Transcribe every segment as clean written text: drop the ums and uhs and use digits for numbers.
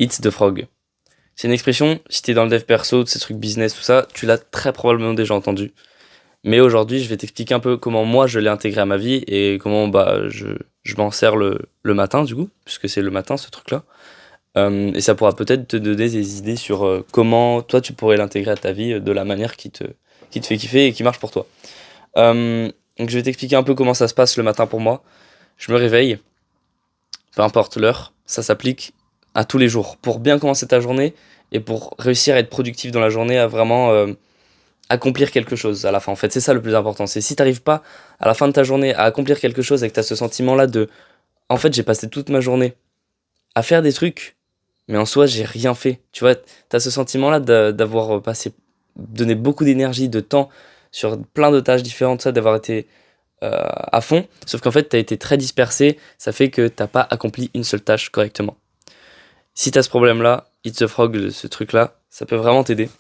Eat the frog. C'est une expression, si t'es dans le dev perso, ces trucs business, tout ça, tu l'as très probablement déjà entendu. Mais aujourd'hui, je vais t'expliquer un peu comment moi je l'ai intégré à ma vie et comment je m'en sers le matin, du coup, puisque c'est le matin ce truc-là. Et ça pourra peut-être te donner des idées sur comment toi tu pourrais l'intégrer à ta vie de la manière qui te fait kiffer et qui marche pour toi. Donc je vais t'expliquer un peu comment ça se passe le matin pour moi. Je me réveille, peu importe l'heure, ça s'applique à tous les jours. Pour bien commencer ta journée et pour réussir à être productif dans la journée, à vraiment accomplir quelque chose à la fin. En fait, c'est ça le plus important. C'est si t'arrives pas à la fin de ta journée à accomplir quelque chose et que t'as ce sentiment-là de en fait, j'ai passé toute ma journée à faire des trucs, mais en soi, j'ai rien fait. Tu vois, t'as ce sentiment-là d'avoir passé, donné beaucoup d'énergie, de temps sur plein de tâches différentes, ça, d'avoir été à fond. Sauf qu'en fait, t'as été très dispersé. Ça fait que t'as pas accompli une seule tâche correctement. Si t'as ce problème-là, Eat the Frog, ce truc-là, ça peut vraiment t'aider.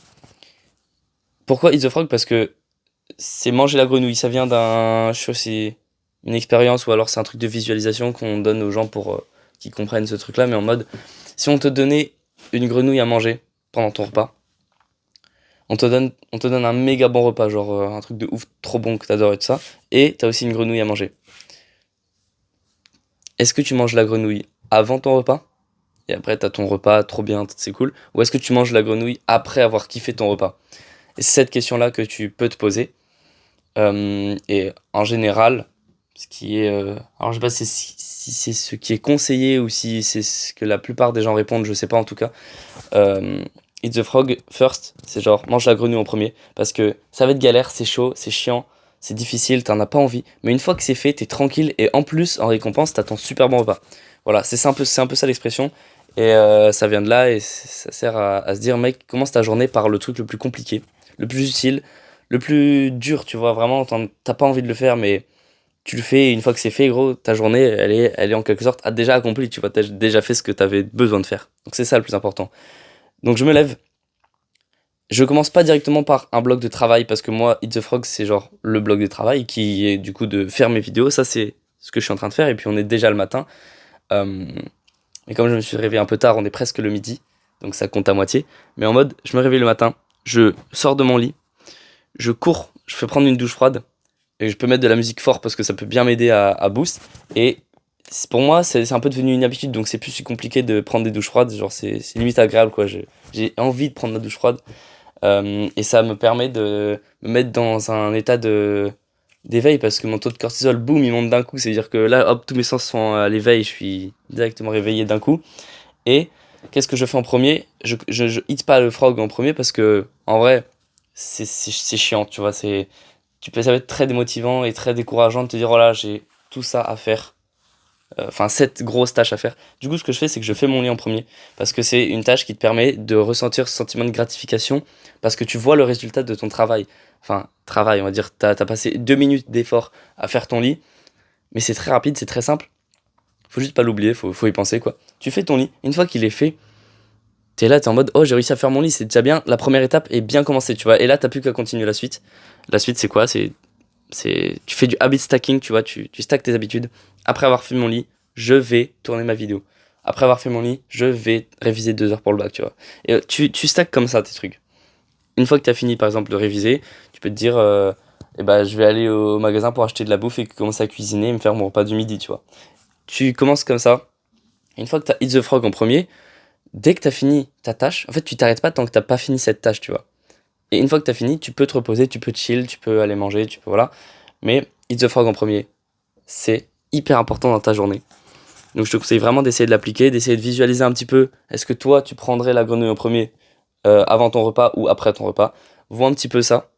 Pourquoi Eat the Frog? Parce que c'est manger la grenouille. Ça vient d'un. Je sais pas si c'est une expérience ou alors c'est un truc de visualisation qu'on donne aux gens pour qu'ils comprennent ce truc-là. Mais en mode, si on te donnait une grenouille à manger pendant ton repas, on te donne un méga bon repas, genre un truc de ouf, trop bon que t'adores et tout ça, et t'as aussi une grenouille à manger. Est-ce que tu manges la grenouille avant ton repas? Et après t'as ton repas, trop bien, c'est cool. Ou est-ce que tu manges la grenouille après avoir kiffé ton repas? Et c'est cette question-là que tu peux te poser. Et en général, ce qui est... alors je sais pas si c'est ce qui est conseillé ou si c'est ce que la plupart des gens répondent, je sais pas en tout cas. Eat the frog first, c'est genre mange la grenouille en premier. Parce que ça va être galère, c'est chaud, c'est chiant, c'est difficile, t'en as pas envie. Mais une fois que c'est fait, t'es tranquille et en plus, en récompense, t'as ton super bon repas. Voilà, c'est un peu ça l'expression. Et ça vient de là et ça sert à se dire, mec, commence ta journée par le truc le plus compliqué, le plus utile, le plus dur, tu vois. Vraiment, t'as pas envie de le faire, mais tu le fais et une fois que c'est fait, gros, ta journée, elle est en quelque sorte déjà accomplie, tu vois. T'as déjà fait ce que t'avais besoin de faire. Donc c'est ça le plus important. Donc je me lève. Je commence pas directement par un bloc de travail parce que moi, Eat the Frog, c'est genre le bloc de travail qui est du coup de faire mes vidéos. Ça, c'est ce que je suis en train de faire. Et puis on est déjà le matin. Euh, et comme je me suis réveillé un peu tard, on est presque le midi. Donc ça compte à moitié. Mais en mode, je me réveille le matin. Je sors de mon lit. Je cours. Je fais prendre une douche froide. Et je peux mettre de la musique fort parce que ça peut bien m'aider à boost. Et pour moi, c'est un peu devenu une habitude. Donc c'est plus si compliqué de prendre des douches froides. Genre, c'est limite agréable, quoi. J'ai envie de prendre ma douche froide. Et ça me permet de me mettre dans un état d'éveil parce que mon taux de cortisol, boum, il monte d'un coup. C'est-à-dire que là, hop, tous mes sens sont à l'éveil, je suis directement réveillé d'un coup. Et qu'est-ce que je fais en premier? Je hit pas le frog en premier parce que, en vrai, c'est chiant, tu vois. Ça va être très démotivant et très décourageant de te dire, oh là, j'ai tout ça à faire. Enfin, cette grosse tâche à faire. Du coup, ce que je fais, c'est que je fais mon lit en premier. Parce que c'est une tâche qui te permet de ressentir ce sentiment de gratification. Parce que tu vois le résultat de ton travail. Enfin, travail, on va dire, t'as passé 2 minutes d'effort à faire ton lit. Mais c'est très rapide, c'est très simple. Faut juste pas l'oublier, faut y penser, quoi. Tu fais ton lit. Une fois qu'il est fait, t'es là, t'es en mode, oh, j'ai réussi à faire mon lit, c'est déjà bien. La première étape est bien commencée, tu vois. Et là, t'as plus qu'à continuer la suite. La suite, c'est quoi? Tu fais du habit stacking, tu vois, tu stacks tes habitudes. Après avoir fait mon lit, je vais tourner ma vidéo. Après avoir fait mon lit, je vais réviser 2 heures pour le bac, tu vois. Et tu stacks comme ça tes trucs. Une fois que tu as fini, par exemple, de réviser, tu peux te dire, eh ben, je vais aller au magasin pour acheter de la bouffe et commencer à cuisiner et me faire mon repas du midi, tu vois. Tu commences comme ça. Une fois que tu as Eat the Frog en premier, dès que tu as fini ta tâche, en fait, tu t'arrêtes pas tant que tu pas fini cette tâche, tu vois. Et une fois que tu as fini, tu peux te reposer, tu peux chill, tu peux aller manger, tu peux, voilà. Mais Eat the Frog en premier, c'est hyper important dans ta journée. Donc je te conseille vraiment d'essayer de l'appliquer, d'essayer de visualiser un petit peu. Est-ce que toi, tu prendrais la grenouille en premier avant ton repas ou après ton repas? Vois un petit peu ça.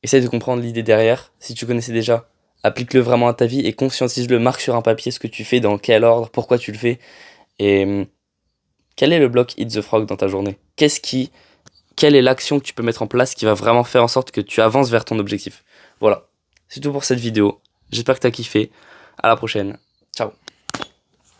Essaye de comprendre l'idée derrière. Si tu connaissais déjà, applique-le vraiment à ta vie et conscientise-le. Marque sur un papier ce que tu fais, dans quel ordre, pourquoi tu le fais. Et quel est le bloc Eat the Frog dans ta journée? Quelle est l'action que tu peux mettre en place qui va vraiment faire en sorte que tu avances vers ton objectif? Voilà. C'est tout pour cette vidéo. J'espère que tu as kiffé. À la prochaine.